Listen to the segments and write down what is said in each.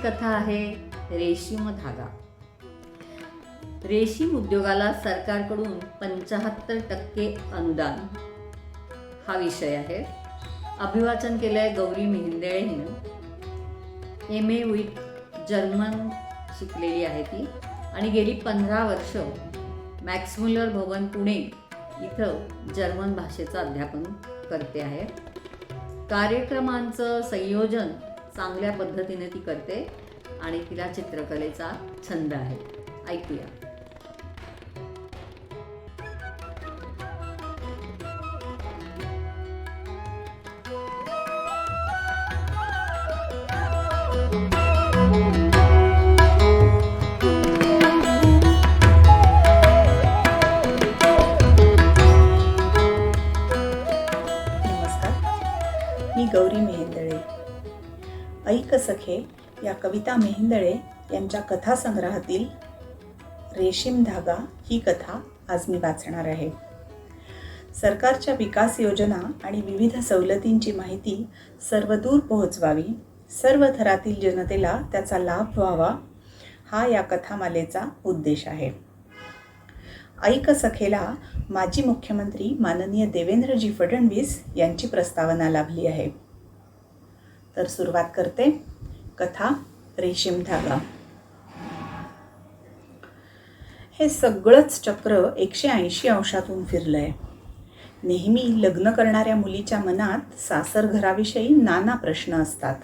कथा आहे रेशीम धागा. रेशीम उद्योगाला सरकारकडून 75% अनुदान हा विषय आहे. अभिवाचन केलंय गौरी मेहेंदळे हिनं. MA विथ जर्मन शिकलेली आहे ती आणि गेली 15 वर्ष मॅक्स मुलर भवन पुणे इथं जर्मन भाषेचं अध्यापन करते आहे. कार्यक्रमांचं संयोजन चांगल्या पद्धतीने ती करते आणि तिला चित्रकलेचा छंद आहे. ऐकूया. मी गौरी मेहेंदळे. ऐक सखे या कविता मेहेंदळे यांच्या कथासंग्रहातील रेशीम धागा ही कथा आज मी वाचणार आहे. सरकारच्या विकास योजना आणि विविध सवलतींची माहिती सर्वदूर पोहोचवावी, सर्व थरातील जनतेला त्याचा लाभ व्हावा, हा या कथामालेचा उद्देश आहे. ऐक सखेला माजी मुख्यमंत्री माननीय देवेंद्रजी फडणवीस यांची प्रस्तावना लाभली आहे. तर सुरुवात करते. कथा रेशीम धागा. हे सगळंच चक्र 180 अंशातून फिरलंय. नेहमी लग्न करणाऱ्या मुलीच्या मनात सासर घराविषयी नाना प्रश्न असतात.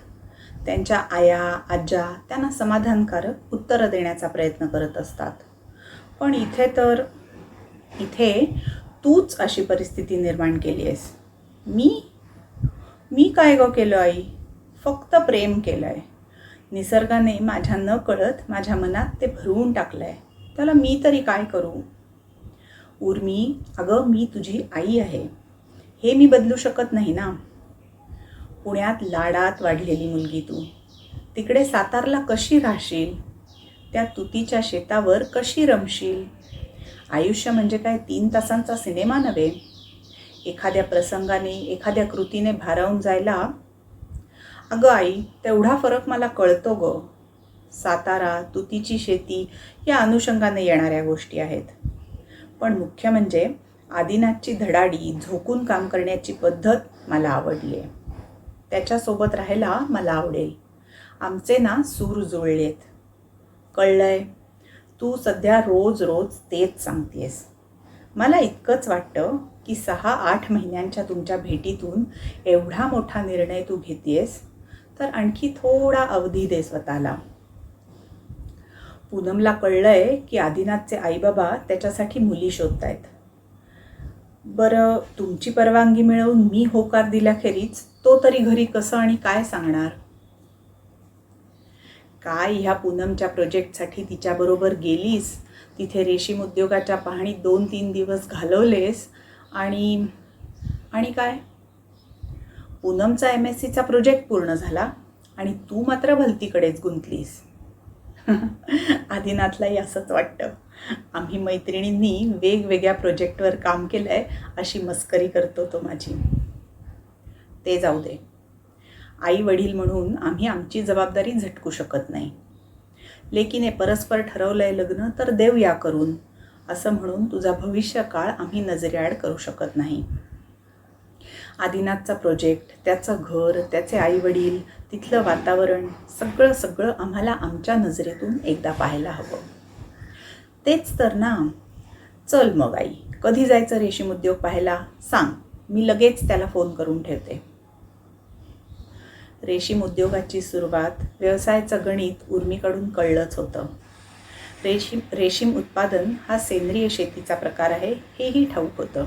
त्यांच्या आया आज्या त्यांना समाधानकारक उत्तरं देण्याचा प्रयत्न करत असतात. पण इथे तूच अशी परिस्थिती निर्माण केली आहेस. मी काय गं केलं आई? फक्त प्रेम केलंय. निसर्गाने माझ्या न कळत माझ्या मनात ते भरवून टाकलंय. त्याला मी तरी काय करू? उर्मी, अगं मी तुझी आई आहे. हे मी बदलू शकत नाही ना. पुण्यात लाडात वाढलेली मुलगी तू. तिकडे सातारला कशी राहशील? त्या तुतीच्या शेतावर कशी रमशील? आयुष्य म्हणजे काय 3 तासांचा सिनेमा नव्हे. एखाद्या प्रसंगाने एखाद्या कृतीने भारावून जायला. अगं आई, तेवढा फरक मला कळतो गं. सातारा, तुतीची शेती या अनुषंगाने येणाऱ्या गोष्टी आहेत. पण मुख्य म्हणजे आदिनाथची धडाडी, झोकून काम करण्याची पद्धत मला आवडली आहे. त्याच्यासोबत राहायला मला आवडेल. आमचे ना सूर जुळलेत. कळलंय? तू सध्या रोज तेच सांगतेस. मला इतकंच वाटतं की 6-8 महिन्यांच्या तुमच्या भेटीतून एवढा मोठा निर्णय तू घेतेस, तर आणखी थोडा अवधी दे स्वतःला. पूनमला कळलंय की आदिनाथचे आईबाबा त्याच्यासाठी मुली शोधतायत. बरं, तुमची परवानगी मिळवून मी होकार दिल्याखेरीज तो तरी घरी कसं आणि काय सांगणार? काय ह्या पूनमच्या प्रोजेक्टसाठी तिच्याबरोबर गेलीस, तिथे रेशीम उद्योगाच्या पाहणीत 2-3 दिवस घालवलेस आणि काय? पूनमचा MSCचा प्रोजेक्ट पूर्ण झाला आणि तू मात्र भलतीकडेच गुंतलीस. आदिनाथलाही असंच वाटतं. आम्ही मैत्रिणींनी वेगवेगळ्या प्रोजेक्टवर काम केलंय अशी मस्करी करतो तो माझी. ते जाऊ दे. आई वडील म्हणून आम्ही आमची जबाबदारी झटकू शकत नाही. लेकीने परस्पर ठरवलंय लग्न तर देऊया करून, असं म्हणून तुझा भविष्यकाळ आम्ही नजरेआड करू शकत नाही. आदिनाथचा प्रोजेक्ट, त्याचं घर, त्याचे आई वडील, तिथलं वातावरण सगळं आम्हाला आमच्या नजरेतून एकदा पाहायला हवं. तेच तर ना. चल मग आई, कधी जायचं रेशीम उद्योग पाहायला सांग. मी लगेच त्याला फोन करून ठेवते. रेशीम उद्योगाची सुरुवात, व्यवसायाचं गणित उर्मीकडून कळलंच होतं. रेशीम उत्पादन हा सेंद्रिय शेतीचा प्रकार आहे हेही ठाऊक होतं.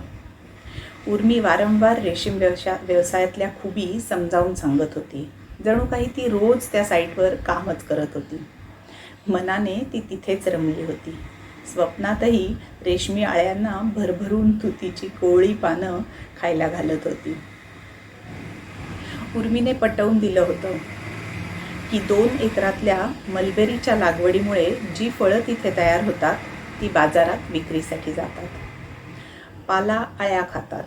उर्मी वारंवार रेशीम व्यवसायातल्या खुबी समजावून सांगत होती. जणू काही ती रोज त्या साईटवर कामच करत होती. मनाने ती तिथेच रमली होती. स्वप्नातही रेशमी आळ्यांना भरभरून तुतीची कोवळी पानं खायला घालत होती. उर्मीने पटवून दिलं होतं की 2 एकरातल्या मलबेरीच्या लागवडीमुळे जी फळं तिथे तयार होतात ती बाजारात विक्रीसाठी जातात. पाला अळ्या खातात.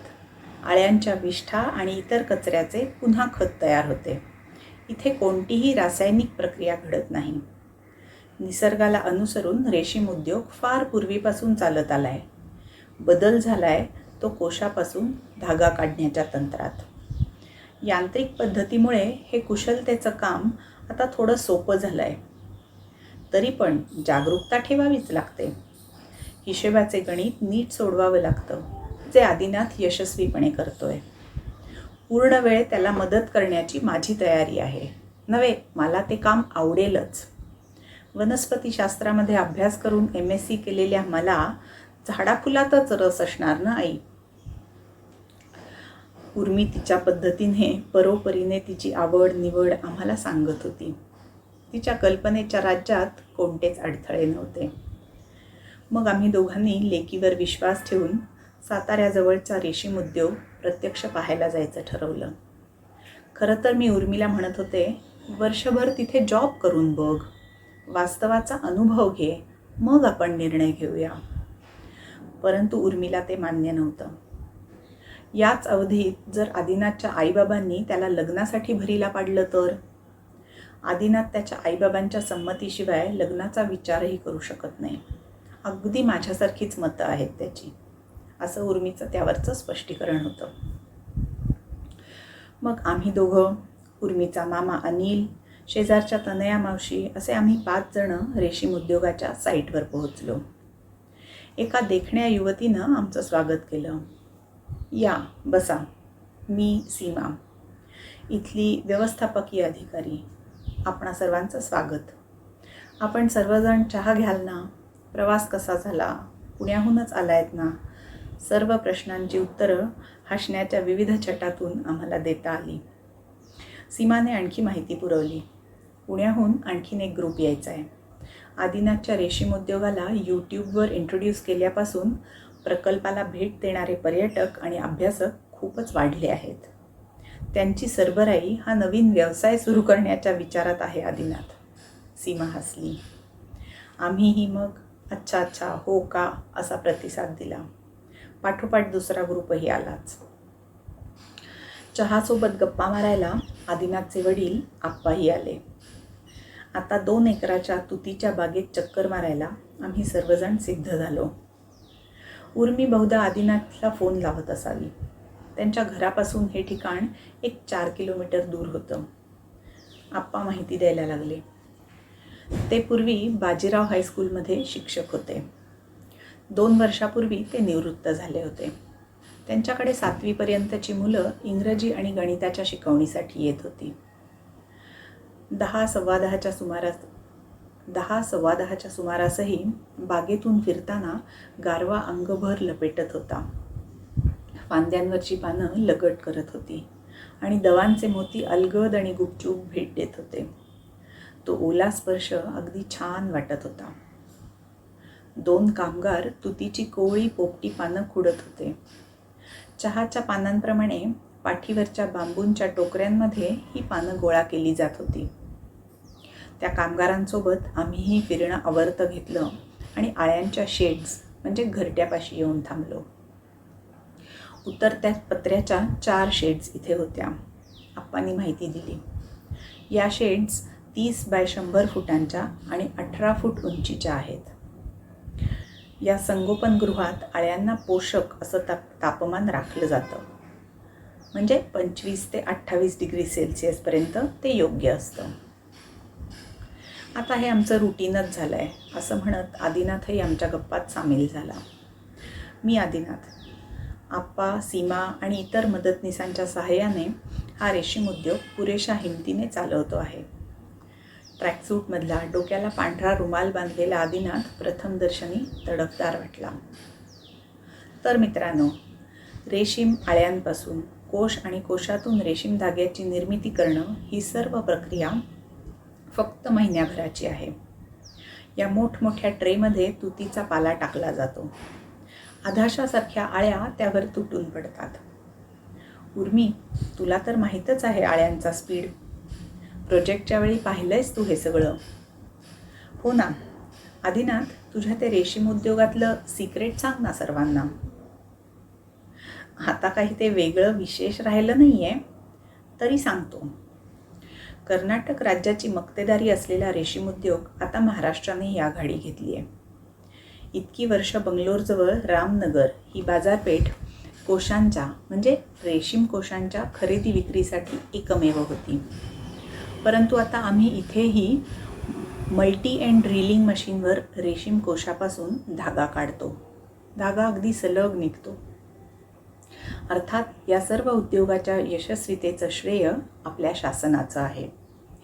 अळ्यांच्या विष्ठा आणि इतर कचऱ्याचे पुन्हा खत तयार होते. इथे कोणतीही रासायनिक प्रक्रिया घडत नाही. निसर्गाला अनुसरून रेशीम उद्योग फार पूर्वीपासून चालत आलाय. बदल झालाय तो कोशापासून धागा काढण्याच्या तंत्रात. यांत्रिक पद्धतीमुळे हे कुशलतेचं काम आता थोडं सोपं झालंय. तरी पण जागरूकता ठेवावीच लागते. हिशेबाचे गणित नीट सोडवावं लागतं, जे आदिनाथ यशस्वीपणे करतोय. पूर्ण वेळ त्याला मदत करण्याची माझी तयारी आहे. नव्हे, मला ते काम आवडेलच. वनस्पतीशास्त्रामध्ये अभ्यास करून MSc केलेल्या मला झाडाफुलातच रस असणार ना आई. उर्मी तिच्या पद्धतीने परोपरीने तिची आवड निवड आम्हाला सांगत होती. तिच्या कल्पनेच्या राज्यात कोणतेच अडथळे नव्हते. मग आम्ही दोघांनी लेकीवर विश्वास ठेवून साताऱ्याजवळचा रेशीम उद्योग प्रत्यक्ष पाहायला जायचं ठरवलं. खरं तर मी उर्मीला म्हणत होते, वर्षभर तिथे जॉब करून बघ, वास्तवाचा अनुभव घे, मग आपण निर्णय घेऊया. परंतु उर्मीला ते मान्य नव्हतं. याच अवधीत जर आदिनाथच्या आईबाबांनी त्याला लग्नासाठी भरीला पाडलं तर? आदिनाथ त्याच्या आईबाबांच्या संमतीशिवाय लग्नाचा विचारही करू शकत नाही. अगदी माझ्यासारखीच मतं आहेत त्याची, असं उर्मीचं त्यावरचं स्पष्टीकरण होतं. मग आम्ही दोघं, उर्मीचा मामा अनिल, शेजारच्या तनया मावशी असे आम्ही 5 जण रेशीम उद्योगाच्या साईटवर पोहोचलो. एका देखण्या युवतीनं आमचं स्वागत केलं. या बसा, मी सीमा, इथली व्यवस्थापकीय अधिकारी. आपणा सर्वांचं स्वागत. आपण सर्वजण चहा घ्याल ना? प्रवास कसा झाला? पुण्याहूनच आलायत ना? सर्व प्रश्नांची उत्तरं हसण्याच्या विविध छटातून आम्हाला देता आली. सीमाने आणखी माहिती पुरवली. पुण्याहून आणखीन एक ग्रुप यायचा आहे. आदिनाथच्या रेशीम उद्योगाला यूट्यूबवर इंट्रोड्यूस केल्यापासून प्रकल्पाला भेट देणारे पर्यटक आणि अभ्यासक खूपच वाढले आहेत. त्यांची सरबराई हा नवीन व्यवसाय सुरू करण्याच्या विचारात आहे आदिनाथ. सीमा हसली. आम्हीही मग अच्छा हो का असा प्रतिसाद दिला. पाठोपाठ दुसरा ग्रुपही आलाच. चहासोबत गप्पा मारायला आदिनाथचे वडील आप्पाही आले. आता 2 एकराच्या तुतीच्या बागेत चक्कर मारायला आम्ही सर्वजण सिद्ध झालो. उर्मी बहुधा आदिनाथला फोन लावत असावी. त्यांच्या घरापासून हे ठिकाण एक 4 किलोमीटर दूर होतं. आप्पा माहिती द्यायला लागले. ते पूर्वी बाजीराव हायस्कूलमध्ये शिक्षक होते. 2 वर्षापूर्वी ते निवृत्त झाले होते. त्यांच्याकडे 7वी पर्यंतची मुलं इंग्रजी आणि गणिताच्या शिकवणीसाठी येत होती. 10:15च्या सुमारासही बागेतून फिरताना गारवा अंगभर लपेटत होता. फांद्यांवरची पानं लगट करत होती आणि दवांचे मोती अलगद आणि गुपचूप भेट देत होते. तो ओला स्पर्श अगदी छान वाटत होता. 2 कामगार तुतीची कोवळी पोपटी पानं खुडत होते. चहाच्या पानांप्रमाणे पाठीवरच्या बांबूंच्या टोकऱ्यांमध्ये ही पानं गोळा केली जात होती. त्या कामगारांसोबत आम्हीही फिरणं आवर्त घेतलं आणि आळ्यांच्या शेड्स म्हणजे घरट्यापाशी येऊन थांबलो. उतरत्या पत्र्याच्या 4 शेड्स इथे होत्या. आप्पांनी माहिती दिली. या शेड्स 30 बाय 100 फुटांच्या आणि 18 फूट उंचीच्या आहेत. या संगोपनगृहात आळ्यांना पोषक असं तापमान राखलं जातं. म्हणजे 25 ते 28 डिग्री सेल्सिअसपर्यंत ते योग्य असतं. आता हे आमचं रुटीनच झालं आहे असं म्हणत आदिनाथही आमच्या गप्पात सामील झाला. मी आदिनाथ, आप्पा, सीमा आणि इतर मदतनीसांच्या सहाय्याने हा रेशीम उद्योग पुरेशा हिमतीने चालवतो आहे. ट्रॅकसूटमधला डोक्याला पांढरा रुमाल बांधलेला आदिनाथ प्रथम दर्शनी तडफदार वाटला. तर मित्रांनो, रेशीम आळ्यांपासून कोश आणि कोशातून रेशीम धाग्याची निर्मिती करणं ही सर्व प्रक्रिया फक्त महिन्याभराची आहे. या मोठमोठ्या ट्रेमध्ये तुतीचा पाला टाकला जातो. आधाशासारख्या आळ्या त्यावर तुटून पडतात. उर्मी, तुला तर माहीतच आहे आळ्यांचा स्पीड. प्रोजेक्टच्या वेळी पाहिलंयस तू हे सगळं? हो ना. आदिनाथ, तुझ्या ते रेशीम उद्योगातलं सिक्रेट सांग ना सर्वांना. आता काही ते वेगळं विशेष राहिलं नाही आहे, तरी सांगतो. कर्नाटक राज्याची मक्तेदारी असलेला रेशीम उद्योग आता महाराष्ट्राने ही आघाडी घेतली आहे. इतकी वर्ष बंगलोरजवळ रामनगर ही बाजारपेठ कोशांच्या म्हणजे रेशीम कोशांच्या खरेदी विक्रीसाठी एकमेव होती. परंतु आता आम्ही इथेही मल्टी अँड ड्रिलिंग मशीनवर रेशीम कोशापासून धागा काढतो. धागा अगदी सलग निघतो. अर्थात या सर्व उद्योगाच्या यशस्वीतेचं श्रेय आपल्या शासनाचं आहे,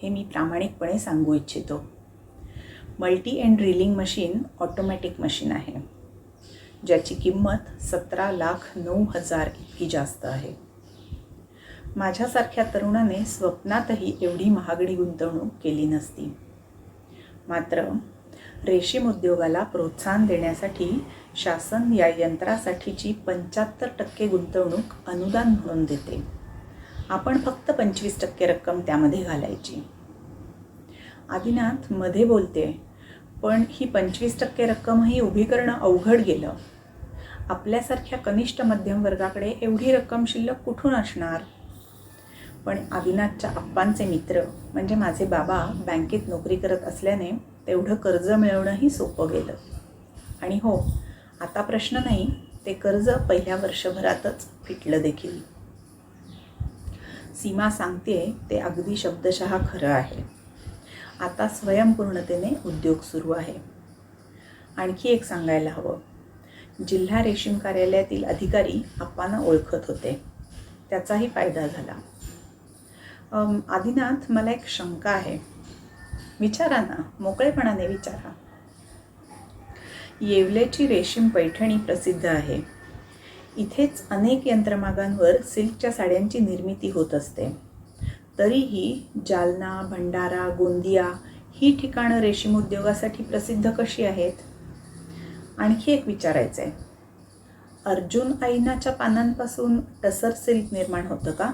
हे मी प्रामाणिकपणे सांगू इच्छितो. Multi and drilling machine automatic machine आहे, ज्याची किंमत 17,09,000 इतकी जास्त आहे. माझ्यासारख्या तरुणाने स्वप्नातही एवढी महागडी गुंतवणूक केली नसती. मात्र रेशीम उद्योगाला प्रोत्साहन देण्यासाठी शासन या यंत्रासाठीची 75% गुंतवणूक अनुदान म्हणून देते. आपण फक्त 25% रक्कम त्यामध्ये घालायची. आदिनाथ मध्ये बोलते, पण ही 25% रक्कमही उभी करणं अवघड गेलं. आपल्यासारख्या कनिष्ठ मध्यम वर्गाकडे एवढी रक्कम शिल्लक कुठून असणार? पण आदिनाथच्या आप्पांचे मित्र म्हणजे माझे बाबा बँकेत नोकरी करत असल्याने तेवढं कर्ज मिळवणंही सोपं गेलं. आणि हो, आता प्रश्न नाही, ते कर्ज पहिल्या वर्षभरातच फिटलं देखील. सीमा सांगते ते अगदी शब्दशः खरं आहे. आता स्वयंपूर्णतेने उद्योग सुरू आहे. आणखी एक सांगायला हवं, जिल्हा रेशीम कार्यालयातील अधिकारी आप्पांना ओळखत होते, त्याचाही फायदा झाला. आदिनाथ, मला एक शंका आहे. विचारा ना, मोकळेपणाने विचारा. येवलेची रेशीम पैठणी प्रसिद्ध आहे. इथेच अनेक यंत्रमागांवर सिल्कच्या साड्यांची निर्मिती होत असते. तरीही जालना, भंडारा, गोंदिया ही ठिकाणं रेशीम उद्योगासाठी प्रसिद्ध कशी आहेत? आणखी एक विचारायचं आहे. अर्जुन आईनाच्या पानांपासून टसर सिल्क निर्माण होतं का?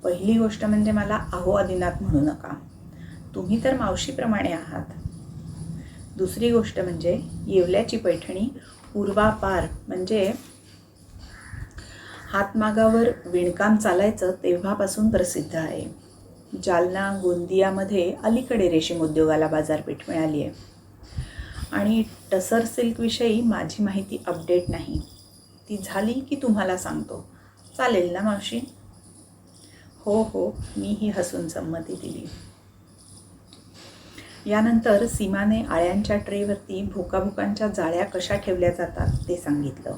पहिली गोष्ट म्हणजे मला अहो आदिनाथ म्हणू नका, तुम्ही तर मावशीप्रमाणे आहात. दुसरी गोष्ट म्हणजे येवल्याची पैठणी पूर्वापार म्हणजे हातमागावर विणकाम चालायचं तेव्हापासून प्रसिद्ध आहे. जालना, गोंदियामध्ये अलीकडे रेशीम उद्योगाला बाजारपेठ मिळाली आहे. आणि टसर सिल्कविषयी माझी माहिती अपडेट नाही. ती झाली की तुम्हाला सांगतो. चालेल ना मावशी? हो हो, मीही हसून संमती दिली. यानंतर सीमाने आळ्यांच्या ट्रेवरती भोकाभोकांच्या जाळ्या कशा ठेवल्या जातात ते सांगितलं.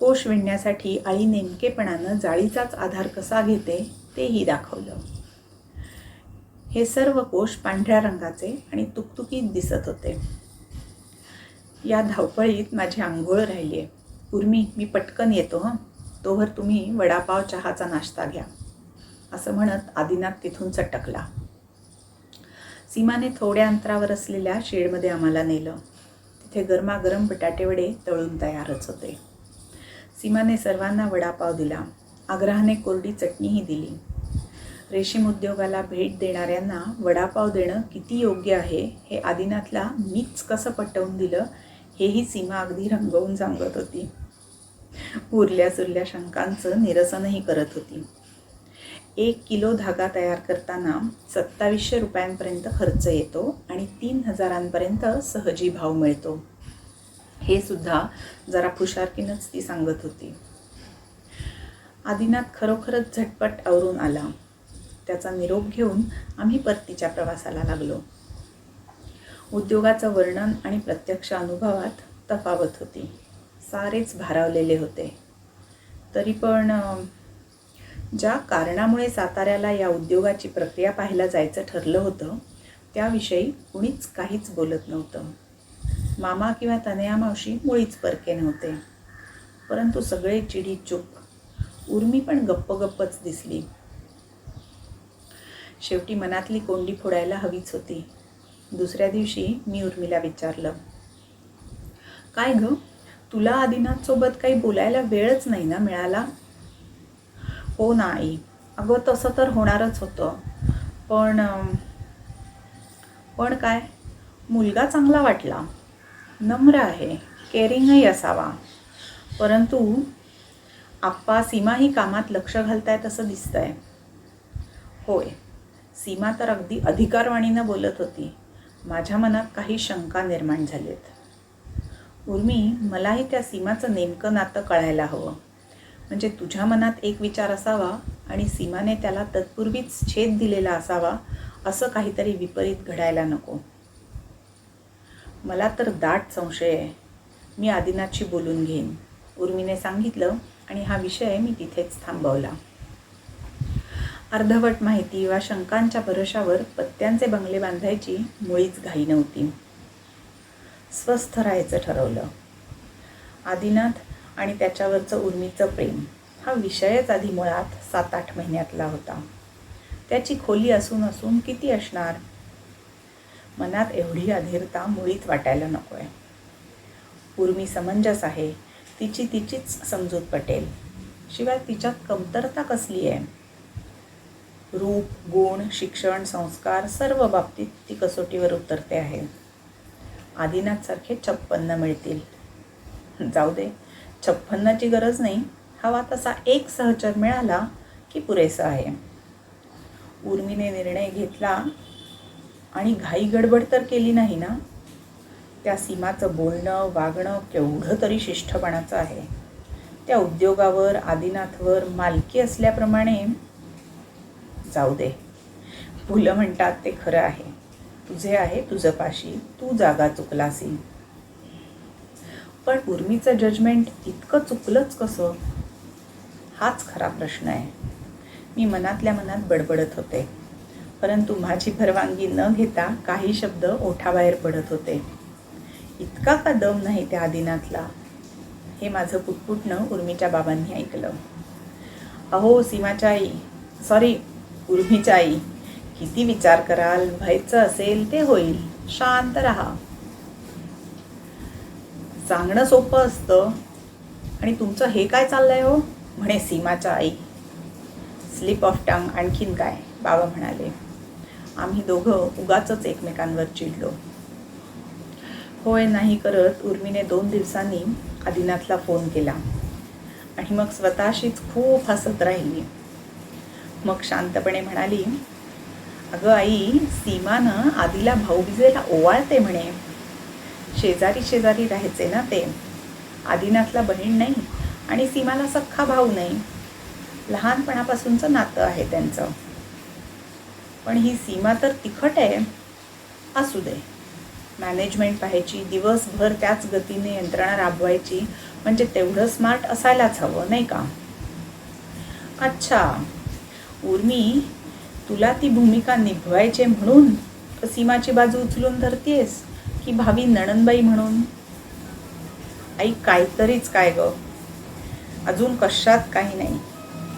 कोश विणण्यासाठी आळी नेमकेपणानं जाळीचाच आधार कसा घेते तेही दाखवलं. हे सर्व कोश पांढऱ्या रंगाचे आणि तुकतुकीत दिसत होते. या धावपळीत माझी आंघोळ राहिली आहे. उर्मी, मी पटकन येतो हं, तोवर तुम्ही वडापाव चहाचा नाश्ता घ्या, असं म्हणत आदिनाथ तिथून चटकला. सीमाने थोड्या अंतरावर असलेल्या शेडमध्ये आम्हाला नेलं. तिथे गरमागरम बटाटेवडे तळून तयारच होते. सीमाने सर्वांना वडापाव दिला. आग्रहाने कोरडी चटणीही दिली. रेशीम उद्योगाला भेट देणाऱ्यांना वडापाव देणं किती योग्य आहे हे आदिनाथला मीच कसं पटवून दिलं हेही सीमा अगदी रंगवून सांगत होती. उरल्या सुरल्या शंकांचं निरसनही करत होती. 1 किलो धागा तयार करताना 2700 रुपयांपर्यंत खर्च येतो आणि 3000पर्यंत सहजी भाव मिळतो, हे सुद्धा जरा फुशारकीनंच ती सांगत होती. आदिनाथ खरोखरच झटपट आवरून आला. त्याचा निरोप घेऊन आम्ही परतीच्या प्रवासाला लागलो. उद्योगाचं वर्णन आणि प्रत्यक्ष अनुभवात तफावत होती. सारेच भारावलेले होते. तरी पण ज्या कारणामुळे साताऱ्याला या उद्योगाची प्रक्रिया पाहायला जायचं ठरलं होतं त्याविषयी कुणीच काहीच बोलत नव्हतं. मामा किंवा तनया मावशी मुळीच परके नव्हते. परंतु सगळे चिडी चूप. उर्मी पण गप्पच दिसली. शेवटी मनातली कोंडी फोडायला हवीच होती. दुसऱ्या दिवशी मी उर्मीला विचारलं, काय ग, तुला आदिनाथसोबत काही बोलायला वेळच नाही ना मिळाला? हो ना आई, अगं तसं तर होणारच होतं, पण काय, मुलगा चांगला वाटला, नम्र आहे, केअरिंगही असावा. परंतु आप्पा सीमाही कामात लक्ष घालतायत असं दिसतंय. होय, सीमा तर अगदी अधिकारवाणीनं बोलत होती. माझ्या मनात काही शंका निर्माण झालीत. उर्मी, मलाही त्या सीमाचं नेमकं नातं कळायला हवं. म्हणजे तुझ्या मनात एक विचार असावा आणि सीमाने त्याला तत्पूर्वीच छेद दिलेला असावा, असं काहीतरी विपरीत घडायला नको. मला तर दाट संशय आहे. मी आदिनाथशी बोलून घेईन, उर्मीने सांगितलं आणि हा विषय मी तिथेच थांबवला. अर्धवट माहिती वा शंकांच्या भरोशावर पत्त्यांचे बंगले बांधायची मुळीच घाई नव्हती. स्वस्थ राहायचं ठरवलं. आदिनाथ आणि त्याच्यावरचं उर्मीचं प्रेम हा विषयच आधी मुळात 7-8 महिन्यातला होता. त्याची खोली असून असून किती असणार? मनात एवढी अधीरता मुळीच वाटायला नकोय. उर्मी समंजस आहे, तिची तिचीच समजूत पटेल. शिवाय तिच्यात कमतरता कसली आहे? रूप, गुण, शिक्षण, संस्कार सर्व बाबतीत ती कसोटीवर उतरते आहे. आदिनाथसारखे 56 मिळतील. जाऊ दे, 56ची गरज नाही. हवा तसा एक सहचर मिळाला की पुरेसं आहे. उर्मीने निर्णय घेतला आणि घाई गडबड तर केली नाही ना? त्या सीमाचं बोलणं, वागणं केवढं तरी शिष्टपणाचं आहे. त्या उद्योगावर, आदिनाथवर मालकी असल्याप्रमाणे. जाऊ दे, फुलं म्हणतात ते खरं आहे. तुझे आहे तुझं पाशी, तू जागा चुकलासी. पण उर्मीचं जजमेंट इतकं चुकलंच कसं? हाच खरा प्रश्न आहे. मी मनातल्या मनात बडबडत होते, परंतु माझी परवानगी न घेता काही शब्द ओठाबाहेर पडत होते. इतका का दम नाही त्या आदिनाथला? हे माझं पुटपुटणं उर्मीच्या बाबांनी ऐकलं. अहो सीमाच्या आई, सॉरी उर्मीच्या आई, किती विचार कराल? व्हायचं असेल ते होईल, शांत राहा. सांगणं सोपं असतं आणि तुमचं हे काय चाललंय हो? म्हणे सीमाच्या आई. स्लिप ऑफ टंग आणखीन काय, बाबा म्हणाले. आम्ही दोघं उगाचच एकमेकांवर चिडलो. होय नाही करत उर्मीने 2 दिवसांनी आदिनाथला फोन केला आणि मग स्वतःशीच खूप हसत राहिली. मग शांतपणे म्हणाली, अगं आई, सीमानं आदिला भाऊबीजेला ओवाळते म्हणे. शेजारी शेजारी राहायचे ना ते. आदिनाथला बहीण नाही आणि सीमाला सख्खा भाऊ नाही. लहानपणापासूनचं नातं आहे त्यांचं. पण ही सीमा तर तिखट आहे. असू दे, मॅनेजमेंट पाहायची, दिवसभर त्याच गतीने यंत्रणा राबवायची, म्हणजे तेवढं स्मार्ट असायलाच हवं नाही का? अच्छा उर्मी, तुला ती भूमिका निभवायची म्हणून सीमाची बाजू उचलून धरतीयस की भावी नणंदबाई म्हणून? आई काहीतरीच काय ग, अजून कशात काही नाही.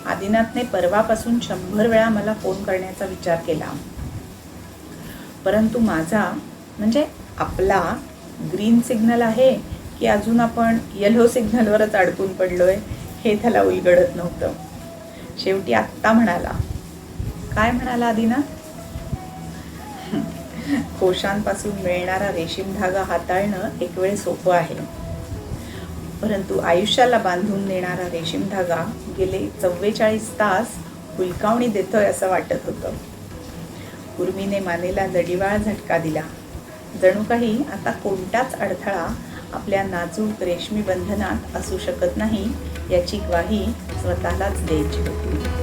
आदिनाथने परवापासून 100 वेळा मला फोन करण्याचा विचार केला, परंतु माझा म्हणजे आपला ग्रीन सिग्नल आहे की अजून आपण येलो सिग्नलवरच अडकून पडलोय हे त्याला उलगडत नव्हतं. शेवटी आत्ता म्हणाला. काय म्हणाला आदिनाथ? कोशांपासून मिळणारा रेशीम धागा हाताळणं एक वेळ सोपं आहे, परंतु आयुष्याला बांधून देणारा रेशीम धागा गेले 44 तास हुलकावणी देतोय असं वाटत होतं. उर्मीने मानेला जडिवाळ झटका दिला. जणू काही आता कोणताच अडथळा आपल्या नाजूक रेशमी बंधनात असू शकत नाही याची ग्वाही स्वतःलाच द्यायची होती.